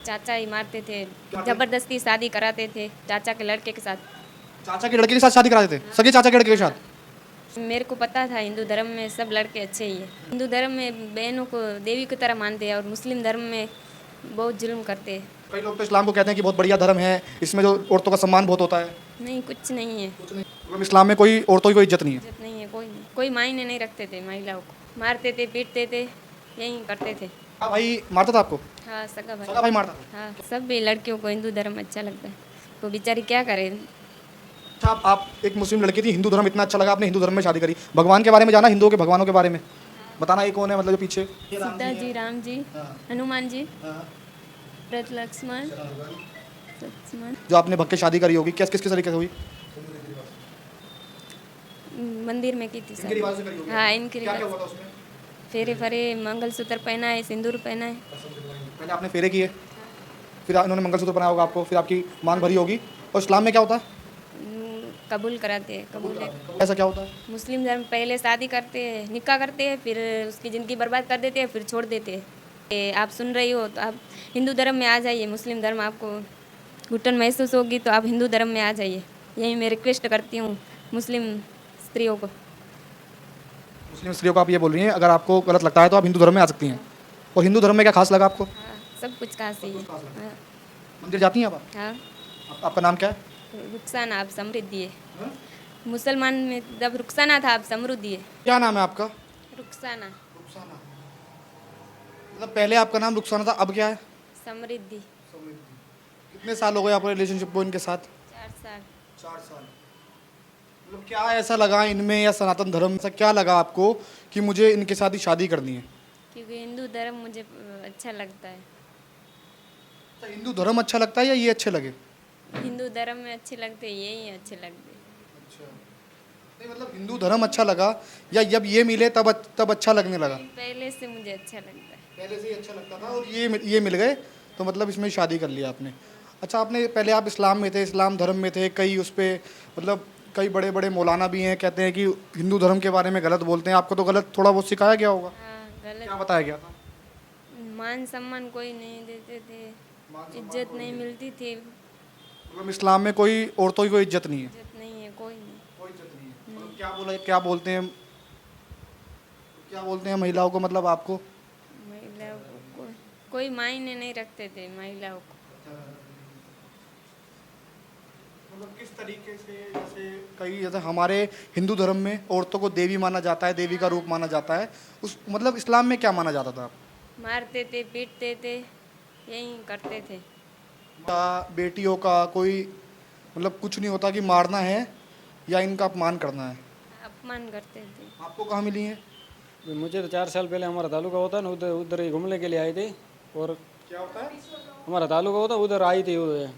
चाचा ही मारते थे, जबरदस्ती शादी कराते थे चाचा के लड़के के साथ। चाचा के लड़के के साथ शादी कराते थे, सगे चाचा के लड़के के साथ? मेरे को पता था हिंदू धर्म में सब लड़के अच्छे ही है। हिंदू धर्म में बहनों को देवी की तरह मानते हैं और मुस्लिम धर्म में बहुत जुल्म करते हैं। कई लोग तो इस्लाम को कहते हैं कि बहुत बढ़िया धर्म है, इसमें जो औरतों का सम्मान बहुत होता है। नहीं, कुछ नहीं है, कुछ नहीं, मतलब इस्लाम में कोई औरतों की कोई इज्जत नहीं है। इज्जत नहीं है, कोई मायने नहीं रखते थे महिलाओं को, मारते थे, पीटते थे, यही करते थे। हाँ भाई मारता था आपको? हाँ, सगा भाई। सगा भाई मारता था? हाँ, सब भी लड़कियों को हिंदू धर्म अच्छा लगता है, तो बेचारी क्या करे। अच्छा, आप एक मुस्लिम लड़की थी, हिंदू धर्म इतना अच्छा लगा, आपने हिंदू धर्म में शादी करी। भगवान के बारे में जाना, हिंदुओं के भगवानों के बारे में बताना, ये कौन है मतलब जो पीछे? सीता जी, राम जी, हनुमान जी, भरत लक्ष्मण। जो आपने भक्त के शादी करी होगी, किस किस तरीके से हुई? मंदिर में की थी इनके शादी। रिवाज से करी होगी? हाँ, इनके क्या क्या रिवाज। हुआ था उसमें? फेरे फरे, मंगलसूत्र पहना है, सिंदूर पहना है। पहले आपने फेरे किए, फिर इन्होंने मंगलसूत्र बनाया होगा आपको, फिर आपकी मांग भरी होगी। और इस्लाम में क्या होता है? कबूल कराते हैं, कबूल है। ऐसा क्या होता है? मुस्लिम धर्म पहले शादी करते हैं, निकाह करते हैं, फिर उसकी ज़िंदगी बर्बाद कर देते हैं, फिर छोड़ देते हैं। आप सुन रही हो तो आप हिंदू धर्म में आ जाइए। मुस्लिम धर्म आपको घुटन महसूस होगी तो आप हिंदू धर्म में आ जाइए, यही मैं रिक्वेस्ट करती हूँ मुस्लिम स्त्रियों को। मुस्लिम स्त्रियों को आप ये बोल रही हैं, अगर आपको गलत लगता है तो आप हिंदू धर्म में आ सकती हैं। और हिंदू धर्म में क्या खास लगा आपको? हाँ, सब कुछ कहा सही है। हाँ, मंदिर जाती हैं आप? हाँ। आपका नाम क्या है? रुखसाना, आप समृद्धि है। मुसलमान में जब रुखसाना था, आप समृद्धि है। क्या नाम है आपका? रुखसाना, रुखसाना। मतलब पहले आपका नाम रुखसाना था, अब क्या है? समृद्धि। कितने साल हो गए आपको रिलेशनशिप को इनके साथ? 4 साल। 4 साल। मतलब क्या ऐसा लगा इनमें या सनातन धर्म, ऐसा क्या लगा आपको कि मुझे इनके साथ ही शादी करनी है? क्योंकि हिंदू धर्म मुझे अच्छा लगता है। तो हिंदू धर्म अच्छा लगता है या ये अच्छे लगे? हिंदू धर्म में अच्छे लगते हैं, यही अच्छे लगते हैं। नहीं मतलब हिंदू धर्म अच्छा लगा या जब ये मिले तब अच्छा लगने लगा? पहले से मुझे अच्छा लगता है। पहले से ही अच्छा लगता था और ये मिल गए तो मतलब इसमें शादी कर लिया आपने। अच्छा, आपने पहले आप इस्लाम में थे, इस्लाम धर्म में थे, कई उस पर मतलब कई बड़े बड़े मौलाना भी हैं, कहते हैं कि हिंदू धर्म के बारे में गलत बोलते हैं। आपको तो गलत थोड़ा बहुत सिखाया गया होगा? हाँ, क्या गलत। बताया गया था? मान सम्मान कोई नहीं देते थे, इज्जत नहीं मिलती थी। मतलब इस्लाम में कोई औरतों की कोई इज्जत नहीं है? इज्जत नहीं है, कोई नहीं। कोई इज्जत नहीं है। मतलब क्या बोलते हैं महिलाओं को, मतलब आपको? महिलाओं को कोई मायने नहीं रखते थे महिलाओं को। मतलब किस तरीके से, जैसे हमारे हिंदू धर्म में औरतों को देवी माना जाता है, देवी का रूप माना जाता है, उस मतलब इस्लाम में क्या माना जाता था? मारते थे, पीटते थे, यही करते थे। बेटियों का कोई मतलब कुछ नहीं होता कि मारना है या इनका अपमान करना है? अपमान करते थे। आपको कहाँ मिली है? मुझे तो 4 साल पहले हमारा तालुका होता है ना, उधर उधर ही घूमने के लिए आई थी। और क्या होता है? हमारा तालुका होता है, उधर आई थी उधर।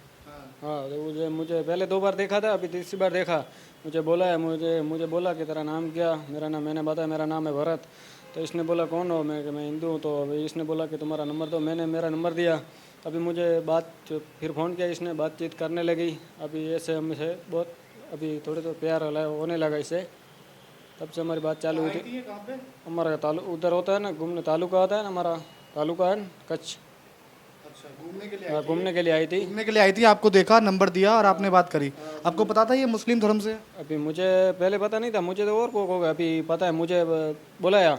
हाँ, तो मुझे पहले 2 बार देखा था, अभी तीसरी बार देखा। मुझे बोला है, मुझे बोला कि तेरा नाम क्या? मेरा नाम, मैंने बताया मेरा नाम है भरत। तो इसने बोला कौन हो? मैं हिंदू हूँ। तो अभी इसने बोला कि तुम्हारा नंबर दो, मैंने मेरा नंबर दिया। अभी मुझे फिर फ़ोन किया, इसने बातचीत करने लगी। अभी ऐसे हमसे बहुत अभी थोड़े तो प्यार होने लगा इससे, तब से हमारी बात चालू हुई थी। कहाँ पे? हमारा उधर होता है ना, घूमने तालुका होता है ना, हमारा तालुका है कच्छ। अच्छा, घूमने के लिए हाँ, घूमने के लिए आई थी। घूमने के लिए आई थी, आपको देखा, नंबर दिया और आपने बात करी। आपको पता था ये मुस्लिम धर्म से है? अभी मुझे पहले पता नहीं था, मुझे तो और को अभी पता है। मुझे बुलाया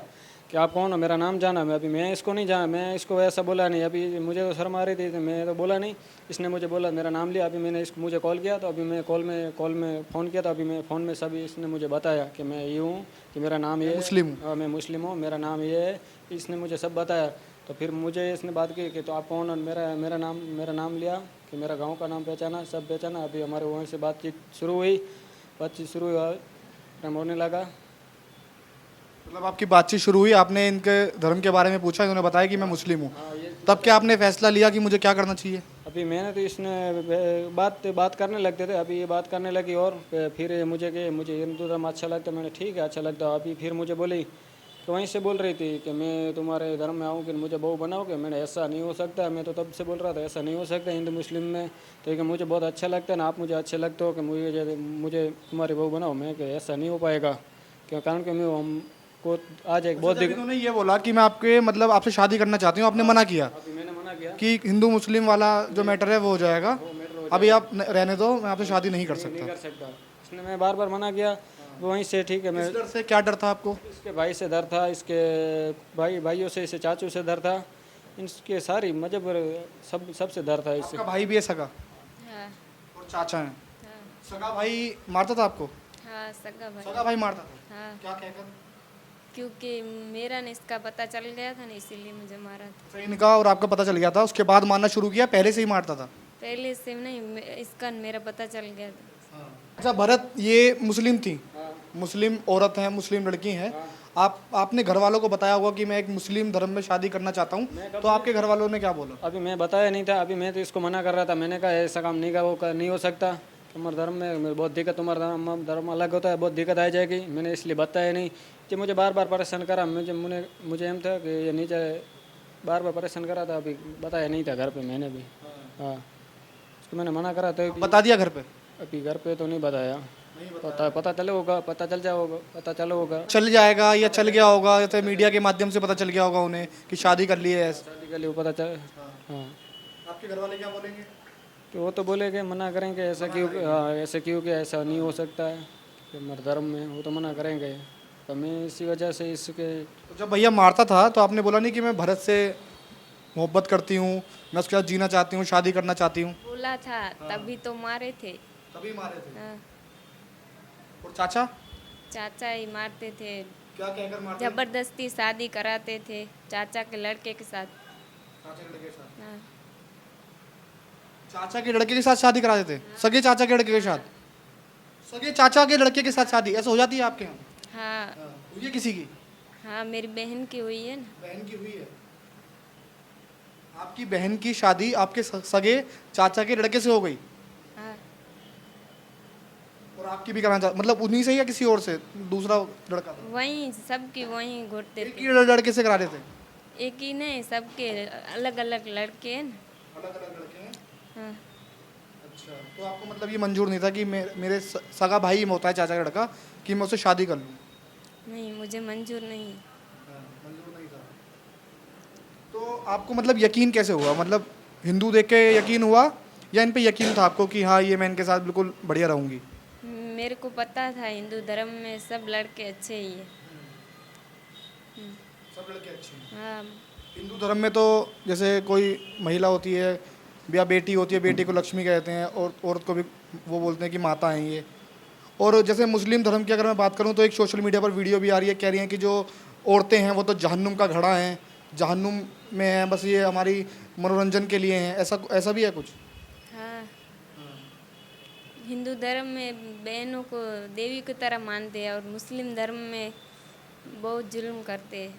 कि आप कौन हो, मेरा नाम जाना। मैं इसको नहीं जाना, मैं इसको ऐसा बोला नहीं। अभी मुझे तो शर्म आ रही थी, तो मैं तो बोला नहीं। इसने मुझे बोला, मेरा नाम लिया। अभी मैंने मुझे कॉल किया, तो अभी मैं कॉल में फ़ोन किया, तो अभी मैं फ़ोन में सभी इसने मुझे बताया कि मैं ये हूँ, कि मेरा नाम ये है। मुस्लिम हूँ। हाँ, मैं मुस्लिम हूँ, मेरा नाम ये है। इसने मुझे सब बताया। तो फिर मुझे इसने बात की कि तो आप कौन हो? मेरा नाम लिया, कि मेरा गांव का नाम पहचाना, सब पहचाना। अभी हमारे वहाँ से बातचीत शुरू हुई, प्रेम होने लगा। मतलब आपकी बातचीत शुरू हुई, आपने इनके धर्म के बारे में पूछा, इन्होंने बताया कि मैं मुस्लिम हूँ। तब क्या आपने फैसला लिया कि मुझे क्या करना चाहिए? अभी मैंने तो इसने बात करने लगते थे। अभी ये बात करने लगी और फिर मुझे हिंदू धर्म अच्छा लगता है। मैंने ठीक है, अच्छा लगता है। अभी फिर मुझे बोली कि वहीं से बोल रही थी कि मैं तुम्हारे धर्म में आऊँ कि मुझे बहू बनाओगे। मैंने ऐसा नहीं हो सकता, मैं तो तब से बोल रहा था ऐसा नहीं हो सकता हिंदू मुस्लिम में। तो कि मुझे बहुत अच्छा लगता है ना, आप मुझे अच्छे लगते हो कि मुझे तुम्हारी बहू बनाओ। मैं कि ऐसा नहीं हो पाएगा, क्यों? कारण कि मैं हमको आज एक बहुत जब इन्होंने ये बोला कि मैं आपके मतलब आपसे शादी करना चाहती हूँ, आपने मना किया? अभी मैंने मना मना किया, कि हिंदू मुस्लिम वाला जो मैटर है वो हो जाएगा, अभी आप रहने दो, मैं आपसे शादी नहीं कर नहीं सकता। कर सकता। इसने मैं बार बार मना किया, वो वहीं से ठीक है। मैं इस डर से क्या डर था आपको? इसके भाई से डर था, इसके भाइयों से, इसके चाचू से डर था, इसके सारी मजहब सबसे डर था इससे। आपका भाई भी है सगा हाँ और चाचा है? हाँ सगा भाई मारता था आपको? हाँ सगा भाई। सगा भाई मारता था? हाँ क्या कहकर? क्योंकि मेरा ने इसका पता चल गया था ना, इसीलिए मुझे मारा था। अच्छा, इनका और आपका पता चल गया था, उसके बाद मारना शुरू किया, पहले से ही मारता था? पहले से नहीं, इसका मेरा पता चल गया था। अच्छा भरत, ये मुस्लिम थी, मुस्लिम औरत है, मुस्लिम लड़की है, आपने घर वालों को बताया होगा कि मैं एक मुस्लिम धर्म में शादी करना चाहता हूँ, तो आपके घर वालों ने क्या बोला? अभी मैं बताया नहीं था, अभी मैं तो इसको मना कर रहा था। मैंने कहा ऐसा काम नहीं नहीं हो सकता, तुम्हारे धर्म में बहुत दिक्कत, तुम्हारा धर्म अलग होता है, बहुत दिक्कत आ जाएगी। मैंने इसलिए बताया नहीं कि मुझे बार बार परेशान करा। मुझे एम था कि ये नीचे बार बार परेशान करा था, अभी बताया नहीं था घर पे मैंने भी। हाँ, उसको मैंने मना करा था। बता दिया घर पे? अभी घर पे तो नहीं बताया, पता चले होगा, पता चल जाओगा, पता चलो होगा। चल जाएगा या चल गया होगा, या तो मीडिया के माध्यम से पता चल गया होगा उन्हें कि शादी कर ली है ऐसे। शादी के लिए वो पता चल। हाँ, आपके घर वाले क्या बोलेंगे? तो वो तो बोलेंगे, मना करेंगे, ऐसा क्यों, ऐसे क्यों कि ऐसा नहीं हो सकता है कि हमारे धर्म में, वो तो मना करेंगे। तो मैं इसी वजह से इसके तो जब भैया मारता था तो आपने बोला नहीं कि मैं भरत से मोहब्बत करती हूँ, मैं उसके साथ जीना चाहती हूँ, शादी करना चाहती हूँ? बोला था तभी तो मारे थे। तभी मारे थे। हाँ, और चाचा चाचा ही मारते थे, क्या कहकर मारते? जबरदस्ती शादी कराते थे चाचा के लड़के के साथ। चाचा के लड़के के साथ? हाँ चाचा के लड़के के साथ शादी करा देते? सगे चाचा के लड़के के साथ? सगे चाचा के लड़के के साथ शादी ऐसे हो जाती है आपके यहाँ? हाँ हुई है किसी की? हाँ, मेरी बहन की हुई है ना। बहन की हुई है? आपकी बहन की शादी आपके सगे चाचा के लड़के से हो गई, हाँ और आपकी भी कराना चाह, मतलब उन्हीं से या किसी और से, दूसरा लड़का था? वहीं सबकी वहीं घुटते एक थे। ही लड़के से करा रहे थे? एक ही नहीं, सबके अलग अलग लड़के हैं ना। अलग अलग लड़के हैं? हाँ अच्छा, तो आपको मतलब ये मंजूर नहीं था कि मेरे सगा भाई होता है चाचा का लड़का, कि मैं उससे शादी कर लूँ? नहीं, मुझे मंजूर नहीं है। मंजूर नहीं था। तो आपको मतलब यकीन कैसे हुआ, मतलब हिंदू देख के यकीन हुआ या इन पे यकीन था आपको कि हाँ ये मैं इनके साथ बिल्कुल बढ़िया रहूँगी? मेरे को पता था हिंदू धर्म में सब लड़के अच्छे ही है। सब लड़के अच्छे हैं। हाँ हिंदू धर्म में तो जैसे कोई महिला होती है या बेटी होती है, बेटी को लक्ष्मी कहते हैं, और औरत को भी वो बोलते हैं कि माता हैं ये। और जैसे मुस्लिम धर्म की अगर मैं बात करूं तो एक सोशल मीडिया पर वीडियो भी आ रही है, कह रही हैं कि जो औरतें हैं वो तो जहन्नुम का घड़ा हैं, जहन्नुम में हैं, बस ये हमारी मनोरंजन के लिए हैं, ऐसा ऐसा भी है कुछ? हाँ, हिंदू धर्म में बहनों को देवी की तरह मानते हैं और मुस्लिम धर्म में बहुत जुल्म करते हैं।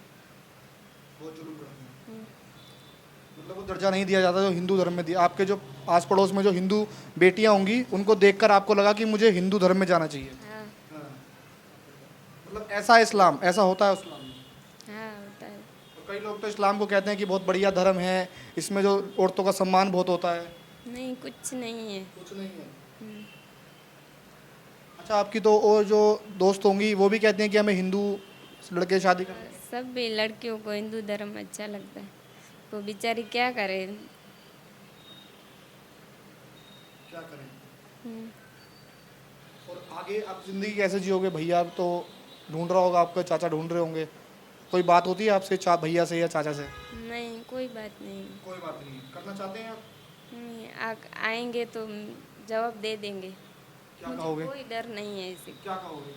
बहुत जुल्म करते हैं, मतलब वो दर्जा नहीं दिया जाता जो हिंदू धर्म में दिया। आपके जो आस पड़ोस में जो हिंदू बेटियां होंगी उनको देखकर आपको लगा कि मुझे हिंदू धर्म में जाना चाहिए? हाँ मतलब ऐसा इस्लाम, ऐसा होता है इस्लाम में? हाँ होता है। और कई लोग तो इस्लाम को कहते हैं कि बहुत बढ़िया धर्म है, इसमें जो औरतों का सम्मान बहुत होता है। नहीं, कुछ नहीं है। कुछ नहीं है। अच्छा, आपकी तो और जो दोस्त होंगी वो भी कहते हैं कि हमें हिंदू लड़के शादी करनी है? सब भी लड़कियों को हिंदू धर्म अच्छा लगता है, वो बेचारी क्या करे। क्या करें? हम्म, और आगे आप जिंदगी कैसे जियोगे भैया? आप तो ढूंढ रहा होगा, आपके चाचा ढूंढ रहे होंगे, कोई बात होती है आपसे भैया से या चाचा से? नहीं, कोई बात नहीं। कोई बात नहीं। करना चाहते हैं आप? नहीं, आएंगे तो जवाब दे देंगे। क्या मुझे कहोगे? कोई डर नहीं है इसे, क्या कहोगे?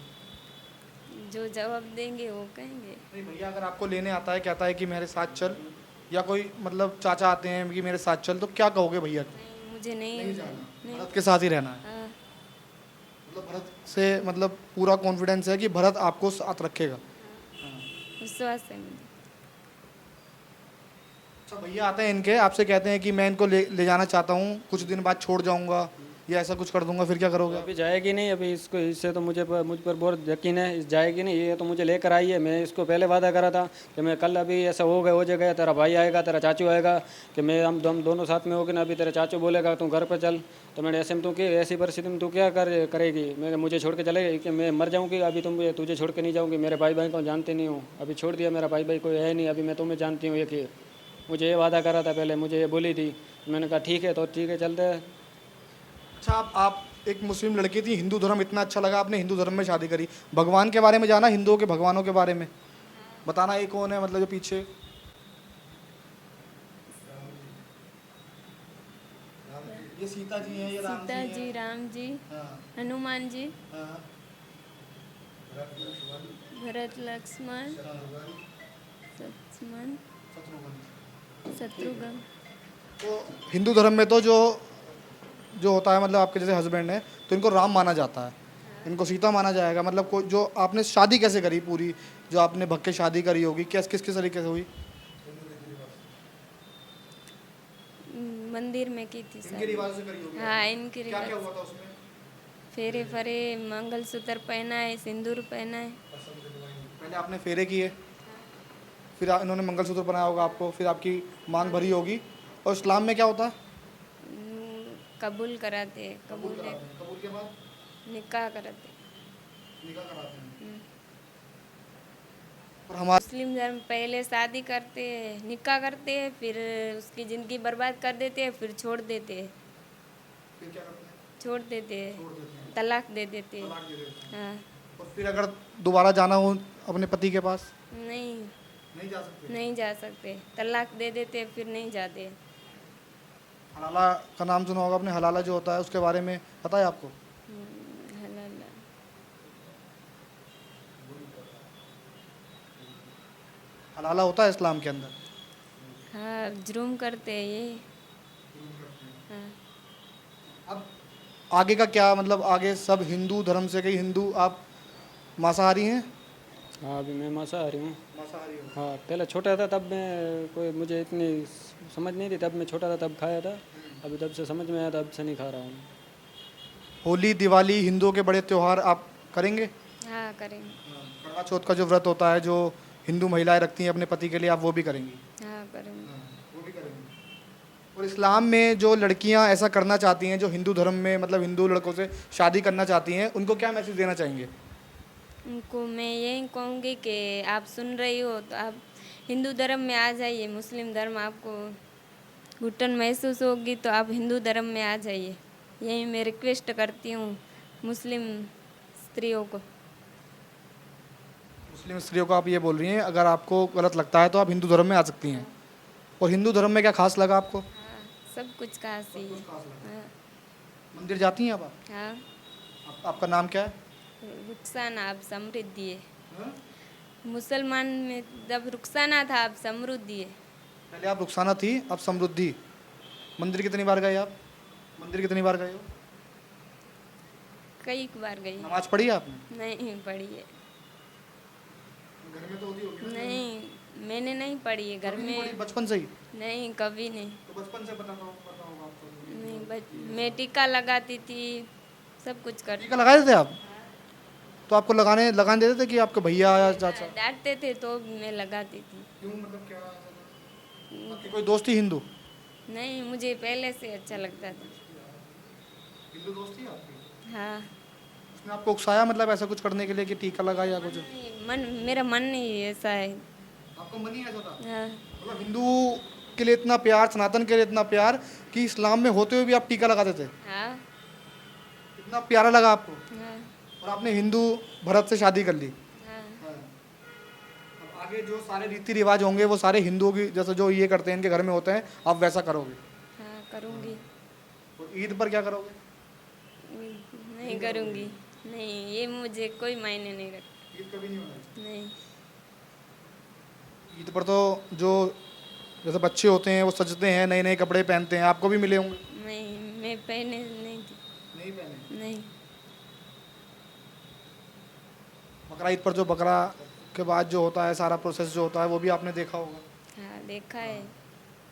जो जवाब देंगे वो कहेंगे। नहीं भैया, अगर आपको लेने आता है, कहता है कि मेरे साथ चल, या कोई मतलब चाचा आते हैं कि मेरे साथ चल, तो क्या कहोगे भैया को? नहीं, मुझे नहीं नहीं। भरत के साथ ही रहना है? हाँ, मतलब भरत से मतलब पूरा कॉन्फिडेंस है कि भरत आपको साथ रखेगा? विश्वास है मुझे। अच्छा, भैया आते हैं इनके, आपसे कहते हैं कि मैं इनको ले जाना चाहता हूँ, कुछ दिन बाद छोड़ जाऊँगा या ऐसा कुछ कर दूंगा, फिर क्या करोगे? अभी जाएगी नहीं, अभी इसको, इससे तो मुझ पर बहुत यकीन है, इस जाएगी नहीं। ये तो मुझे लेकर आई है, मैं इसको पहले वादा करा था कि मैं कल, अभी ऐसा हो जाएगा, तेरा भाई आएगा, तेरा चाचू आएगा, कि मैं हम दोनों साथ में होगे ना, अभी तेरा चाचू बोलेगा तू घर पर चल, तो मैंने ऐसे में तू क्या, ऐसी परिस्थिति में तू क्या करेगी? मैं मुझे छोड़ के चलेगी कि मैं मर जाऊँगी? अभी तुझे छोड़ के नहीं जाऊँगी, मेरे भाई को जानते नहीं हूँ, अभी छोड़ दिया, मेरा भाई कोई है नहीं, अभी मैं तुम्हें जानती हूँ एक ही। मुझे ये वादा करा था पहले, मुझे ये बोली थी। मैंने कहा ठीक है, तो ठीक है चलते हैं। अच्छा आप एक मुस्लिम लड़की थी, हिंदू धर्म इतना अच्छा लगा, आपने हिंदू धर्म में शादी करी। भगवान के बारे में जाना, हिंदुओं के भगवानों के बारे में बताना, ये कौन है मतलब जो पीछे? ये सीता जी हैं, ये राम जी सीता हैं। जी, राम जी, हाँ, हनुमान जी, हाँ, भरत लक्ष्मण, लक्ष्मण, शत्रुघ्न। तो हिंदू धर्म में तो जो जो होता है मतलब आपके जैसे हस्बैंड है तो इनको राम माना जाता है, इनको सीता माना जाएगा। मतलब कोई जो आपने शादी कैसे करी पूरी, जो आपने भग के शादी करी होगी, किस किस तरीके से हुई? मंदिर में की थी इनके शादी। रिवाज से करी होगी। हाँ, इनके क्या क्या रिवाज। हुआ था उसमें? फेरे फरे, मंगलसूत्र पहना है, सिंदूर पहना है। पहले आपने फेरे किए, फिर इन्होंने मंगलसूत्र बनाया होगा आपको, फिर आपकी मांग भरी होगी। और इस्लाम में क्या होता है? कबूल कराते हैं, कबूल कबूल के बाद निकाह कराते। निकाह कराते हैं। और हमारे मुस्लिम धर्म पहले शादी करते हैं, निकाह करते हैं, फिर उसकी ज़िंदगी बर्बाद कर देते हैं, फिर छोड़ देते हैं, फिर क्या करते हैं? छोड़ देते हैं, छोड़ देते हैं, तलाक दे देते हैं। तलाक दे देते हैं। हाँ, और फिर अगर दोबारा जाना हो अपने पति के पास, नहीं, नहीं जा सकते। नहीं जा सकते, तलाक दे देते हैं, फिर नहीं जाते। हलाला का नाम सुना होगा आपने, हलाला जो होता है उसके बारे में पता है आपको? हलाल। हलाला होता है इस्लाम के अंदर। हाँ, जुर्म करते हैं ये। हाँ, अब आगे का क्या मतलब, आगे सब हिंदू धर्म से, कई हिंदू आप मांसाहारी हैं? हाँ, अभी मैं मांसाहारी हूँ। मांसाहारी हो। हाँ, पहले छोटा था तब मैं कोई मुझे इतनी समझ नहीं थी, तब मैं छोटा था तब खाया था। अभी तब से समझ में आया, तब से नहीं खा रहा हूँ। होली दिवाली हिंदुओं के बड़े त्यौहार आप करेंगे? हाँ करेंगे। करवा चौथ का जो व्रत होता है जो हिंदू महिलाएं रखती हैं अपने पति के लिए, आप वो भी करेंगी? हाँ करेंगे। वो भी करेंगे। और इस्लाम में जो लड़कियां ऐसा करना चाहती हैं, जो हिंदू धर्म में मतलब हिंदू लड़कों से शादी करना चाहती हैं, उनको क्या मैसेज देना चाहेंगे? उनको मैं यही कहूँगी कि आप सुन रही हो तो आप हिंदू धर्म में आ जाइए। मुस्लिम धर्म आपको घुटन महसूस होगी तो आप हिंदू धर्म में आ जाइए। यही मैं रिक्वेस्ट करती हूँ मुस्लिम स्त्रियों को। मुस्लिम स्त्रियों को आप ये बोल रही हैं अगर आपको गलत लगता है तो आप हिंदू धर्म में आ सकती हैं। और हिंदू धर्म में क्या खास लगा आपको? हाँ, सब कुछ खास ही है। हाँ, मंदिर जाती हैं आप? हाँ, आपका नाम क्या है? रुखसाना आप समृद्धि है। मुसलमान में जब रुखसाना था आप समृद्धि है। पहले आप रुखसाना थी, अब समृद्धि। मंदिर कितनी बार गए आप? मंदिर कितनी बार गए हो? कई बार गई। नमाज पढ़ी है आपने? नहीं पढ़ी है। घर में तो होती होगी। नहीं, मैंने नहीं पढ़ी है घर कभी नहीं पढ़ी, में। बचपन से ही? नहीं, कभी नहीं। तो बचपन से पता होगा आपको। नहीं, मैं टीका लगाती थी, सब कुछ करती। टीका लगाए थे आप? तो आपको लगाने देते थे कि आपके भैया या चाचा? डांटते थे तो मैं लगाती थी। क्यों, मतलब क्या? आपकी कोई दोस्त थी हिंदू? नहीं, मुझे पहले से अच्छा लगता था। हिंदू दोस्त थी आपकी? हाँ, उसने आपको उकसाया मतलब ऐसा कुछ करने के लिए कि टीका लगा या कुछ? मेरा मन नहीं ऐसा है। आपको मन ही ऐसा था? हाँ, मतलब हिंदू के लिए इतना प्यार, सनातन के लिए इतना प्यार कि इस्लाम में होते हुए भी आप टीका लगाते थे? हाँ, इतना प्यारा लगा आपको? हाँ, और आपने हिंदू भरत से शादी कर ली? हाँ, अब आगे जो सारे रीति रिवाज होंगे वो सारे हिंदुओं की, जैसे जो ये करते हैं इनके घर में होते हैं, आप वैसा करोगे? हाँ करूँगी। और ईद पर क्या करोगे? नहीं करूँगी। नहीं, ये मुझे कोई मायने नहीं रखता। ईद कभी नहीं होना। नहीं, ईद पर तो जो जैसे बच्चे होते हैं वो सजते हैं, नए नए कपड़े पहनते हैं, आपको भी मिले होंगे? नहीं, मैं पहने नहीं थी। नहीं पहने। नहीं, बकरा ईद पर जो बकरा के बाद जो होता है सारा प्रोसेस जो होता है वो भी आपने देखा होगा? हाँ देखा है।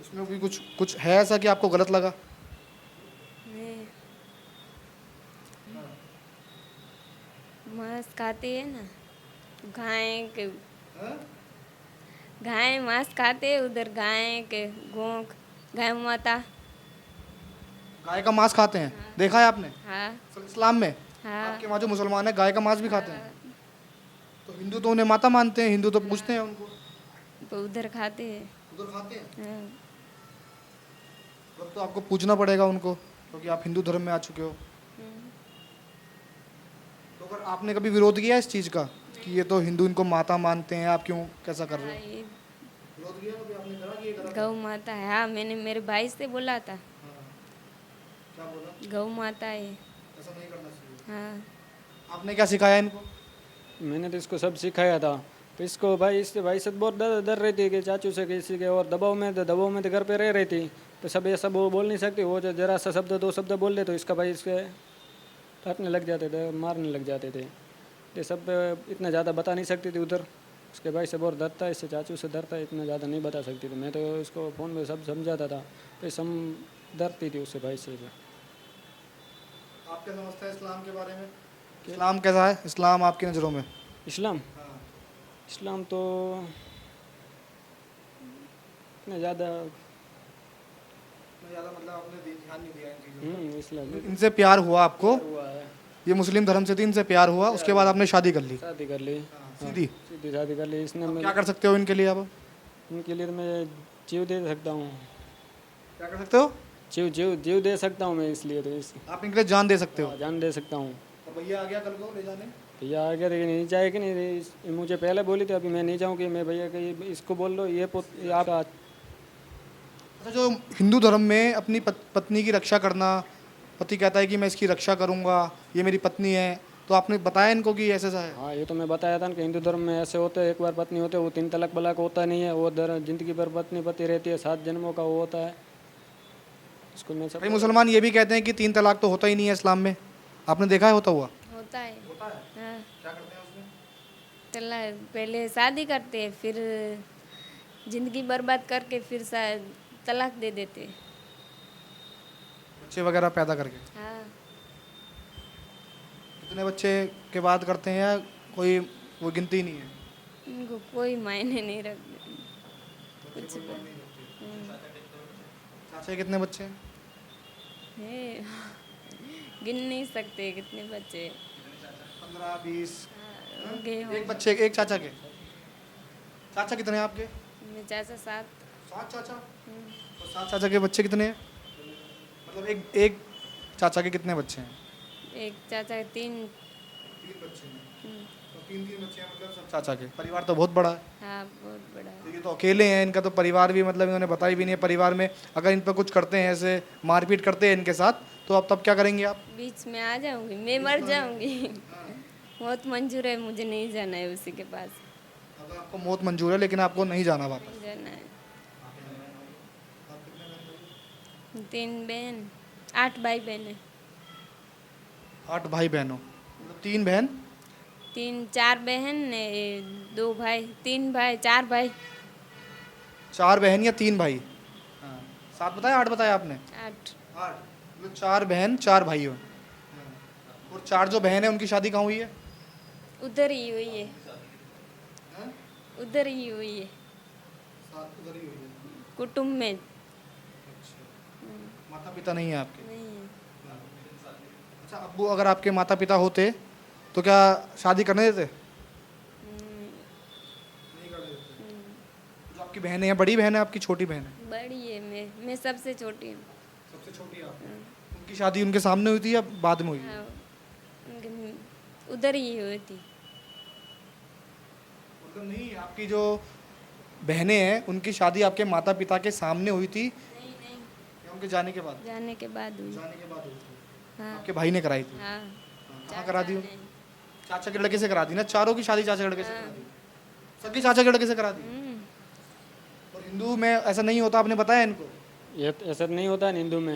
उसमें भी कुछ कुछ है ऐसा कि आपको गलत लगा? नहीं, मांस खाते हैं ना, गाय मांस खाते हैं, उधर गाय के गोंक, गाय माता। गाय का मांस खाते हैं? देखा है आपने? हाँ, इस्लाम में हाँ, आपके वहाँ जो मुसलमान है गाय का मांस भी खाते हैं? तो हिंदू तो उन्हें माता मानते हैं, हिंदू तो पूछते हैं उनको। तो उधर खाते हैं। उधर खाते हैं? हाँ। अब तो आपको पूछना पड़ेगा उनको, क्योंकि आप हिंदू धर्म में आ चुके हो। तो अगर आपने कभी विरोध किया इस चीज़ का कि ये तो हिंदू इनको माता मानते हैं, आप क्यों कैसा कर रहे हाँ, हो? ये विरोध किया कभी आपने, करा कि ये गलत है? गौ माता है। हाँ, मैंने मेरे भाई से बोला था, हाँ। क्या बोला? गौ माता है। ऐसा नहीं करना चाहिए। हाँ। आपने क्या सिखाया इनको? मैंने तो इसको सब सिखाया था। तो इसको भाई इससे भाई से बहुत डर रही थी कि चाचू से किसी के, और दबाव में तो घर पे रह रही थी। तो सब ये सब वो बोल नहीं सकती, वो जो जरा सा शब्द दो शब्द बोल दे तो इसका भाई इसके काटने लग जाते थे, मारने लग जाते थे। ये सब इतना ज़्यादा बता नहीं सकती थी उधर। उसके भाई से बहुत डरता है, इससे चाचू से डरता है, इतना ज़्यादा नहीं बता सकती थी। मैं तो इसको फ़ोन में सब समझाता था, तो सम डरती थी उससे भाई से। आप क्या समझते हैं इस्लाम के बारे में? इस्लाम कैसा है, इस्लाम आपकी नज़रों में? इस्लाम इस्लाम तो इतना ज़्यादा मतलब आपने ध्यान नहीं दिया इन चीज़ों इस्लाम पर। इनसे प्यार हुआ आपको, हुआ है, ये मुस्लिम धर्म से थी, इनसे प्यार हुआ, उसके बाद आपने शादी कर ली शादी कर ली। सीधी? सीधी शादी कर ली इसने। क्या कर सकते हो इनके लिए आप? उनके लिए तो मैं जीव दे सकता हूँ। क्या कर सकते हो? जीव दे सकता हूँ मैं, इसलिए तो आप इनके लिए जान दे सकते हो? जान दे सकता हूँ। और भैया आ गया कल को ले जाने? भैया आ गया, लेकिन नहीं जाए कि नहीं, मुझे पहले बोली थी, अभी मैं नहीं जाऊँ कि मैं भैया कि इसको बोल लो ये आप। अच्छा, जो हिंदू धर्म में अपनी पत्नी की रक्षा करना, पति कहता है कि मैं इसकी रक्षा करूंगा, ये मेरी पत्नी है, तो आपने बताया इनको कि ऐसा ऐसा है? हाँ, ये तो मैं बताया था ना कि हिंदू धर्म में ऐसे होते हैं, एक बार पत्नी होते है वो 3 तलाक बलाक होता नहीं है, वो जिंदगी भर पत्नी पति रहती है, 7 जन्मों का वो होता है। उसको मैं सब भाई मुसलमान ये भी कहते हैं कि 3 तलाक तो होता ही नहीं है इस्लाम में, आपने देखा है होता हुआ? होता है। होता है। हाँ, क्या करते हैं उसमें? तलाक पहले शादी करते हैं, फिर जिंदगी बर्बाद करके फिर तलाक दे देते हैं। बच्चे वगैरह पैदा करके? हाँ, कितने बच्चे के बाद करते हैं, या कोई वो गिनती नहीं है? उनको कोई मायने नहीं रखते कुछ चाचा के कितने बच्चे हैं? है। गिन नहीं सकते कितने बच्चे। 15 20? हाँ, गए हो। एक बच्चे, एक चाचा के? चाचा कितने हैं आपके? मेरे चाचा 7। 7 चाचा? और 7 चाचा के बच्चे कितने हैं? मतलब एक चाचा के कितने बच्चे हैं? एक चाचा के 3। 3 बच्चे हैं। तो 3 बच्चे हैं, मतलब सब चाचा के। परिवार तो बहुत बड़ा है। हाँ, बहुत बड़ा है। तो ये तो अकेले हैं, इनका तो परिवार भी मतलब इन्होंने बताई भी नहीं है। परिवार में अगर इन पर कुछ करते हैं, ऐसे मारपीट करते हैं इनके साथ, तो आप तब क्या करेंगे आप? बीच में आ जाऊंगी, मैं मर जाऊंगी। बहुत मंजूर है, मुझे नहीं जाना है उसी के पास। अगर आपको मौत मंजूर है, लेकिन आपको नहीं जाना वापस? नहीं जाना है। 3 बहन, 8 भाई बहन है। 8 भाई बहनों, मतलब 3 बहन? 4 बहन, 2 भाई, 3 भाई, 4 भाई। 4 बहन या 3 भाई? 7 बताया, 8 बताया आपने? 8। 8, मतलब 4 बहन 4 भाई हो। और 4 जो बहन है उनकी शादी कहाँ हुई है? उधर ही हुई है, उधर ही हुई है, उधर ही हुई है। कुटुंब में। माता पिता नहीं है आपके? नहीं है। अच्छा, अब्बू अगर आपके माता पिता होते तो क्या शादी करने देते? नहीं करने देते। जो आपकी बहनें हैं, बड़ी बहन है आपकी, छोटी बहन है? बड़ी है, मैं सबसे छोटी हूँ। सबसे छोटी आप? उनकी शादी उनके सामने हुई थी या बाद में हुई? हाँ, उधर ही हुई थी। मतलब नहीं, आपकी जो बहनें हैं उनकी शादी आपके माता पिता के सामने हुई थी नहीं नहीं, या उनके जाने के बाद? जाने के बाद हुई। जाने के बाद हुई थी। हाँ। आपके भाई ने कराई थी? हाँ, कहाँ करा दी? नहीं। चाचा के लड़के से करा दी ना, चारों की शादी चाचा के लड़के से करा दी, सबकी चाचा के लड़के से करा दी। और हिंदू में ऐसा नहीं होता, आपने बताया इनको? ये तो ऐसा नहीं होता है हिंदू में।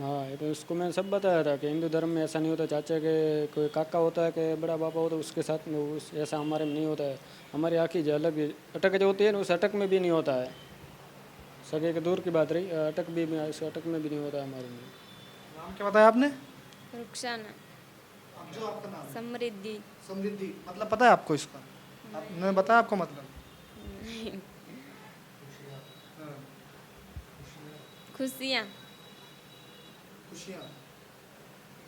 हाँ, ये तो उसको मैंने सब बताया था कि हिंदू धर्म में ऐसा नहीं होता। चाचा के कोई काका होता है कि बड़ा पापा होता है, उसके साथ में उस ऐसा हमारे में नहीं होता है। हमारी आँखी जो अलग अटक जो होती है ना, उस अटक में भी नहीं होता है। सगे के दूर की बात रही, अटक भी इस अटक में भी नहीं होता है हमारे में। नाम क्या बताया आपने? रुखसाना। अब जो आपका नाम है? समृद्धि। समृद्धि, मतलब पता है आपको इसका? आपने बताया आपको मतलब? खुशियाँ। खुशियाँ,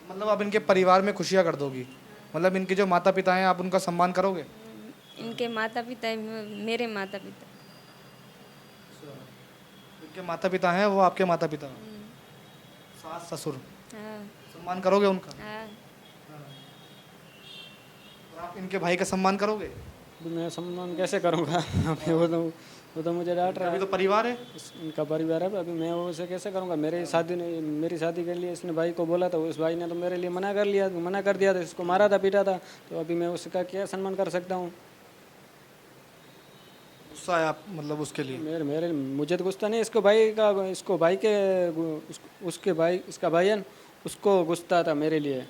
मतलब आप इनके परिवार में खुशियाँ कर दोगी, मतलब इनके जो माता पिता हैं आप उनका सम्मान करोगे? इनके माता पिता, मेरे माता पिता। इनके माता पिता हैं, वो आपके माता पिता हैं। सास ससुर हाँ सम्मान करोगे उनका? हाँ और आप इनके भाई का सम्मान करोगे? अभी मैं सम्मान कैसे करूँगा अभी वो तो मुझे डांट रहा अभी है। तो परिवार है। इनका परिवार है, अभी मैं उसे कैसे करूँगा? मेरी शादी के लिए इसने भाई को बोला था, उस भाई ने तो मेरे लिए मना कर दिया था, इसको मारा था, पीटा था। तो अभी मैं उसका क्या सम्मान कर सकता हूँ? गुस्सा है आप मतलब उसके लिए? मेरे मेरे मुझे तो गुस्सा नहीं, इसको भाई के उसके भाई, इसका भाई है न, उसको गुस्सा था मेरे लिए।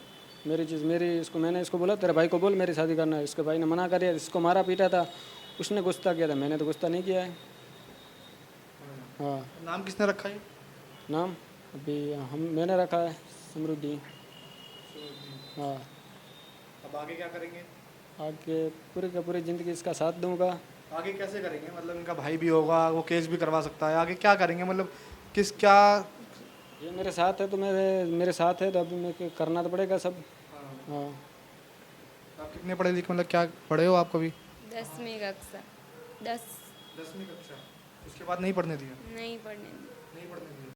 मैंने इसको बोला तेरे भाई को बोल मेरी शादी करना है, इसके भाई ने मना कर दिया, इसको मारा पीटा था, उसने गुस्सा किया था, मैंने तो गुस्सा नहीं किया है। हाँ। नाम किसने रखा है? नाम मैंने रखा है समृद्धि। हाँ। अब आगे क्या करेंगे? आगे पूरी का पूरी ज़िंदगी इसका साथ दूंगा। आगे कैसे करेंगे? मतलब इनका भाई भी होगा, वो केस भी करवा सकता है, आगे क्या करेंगे? मतलब क्या? ये मेरे साथ है तो मेरे साथ है तो अभी मैं करना तो पड़ेगा सब। हाँ। आप कितने पढ़े लिखे, मतलब क्या पढ़े हो आप कभी? 10वीं कक्षा 10 10वीं कक्षा। उसके बाद नहीं पढ़ने दिया? नहीं पढ़ने दी। नहीं पढ़ने दिया।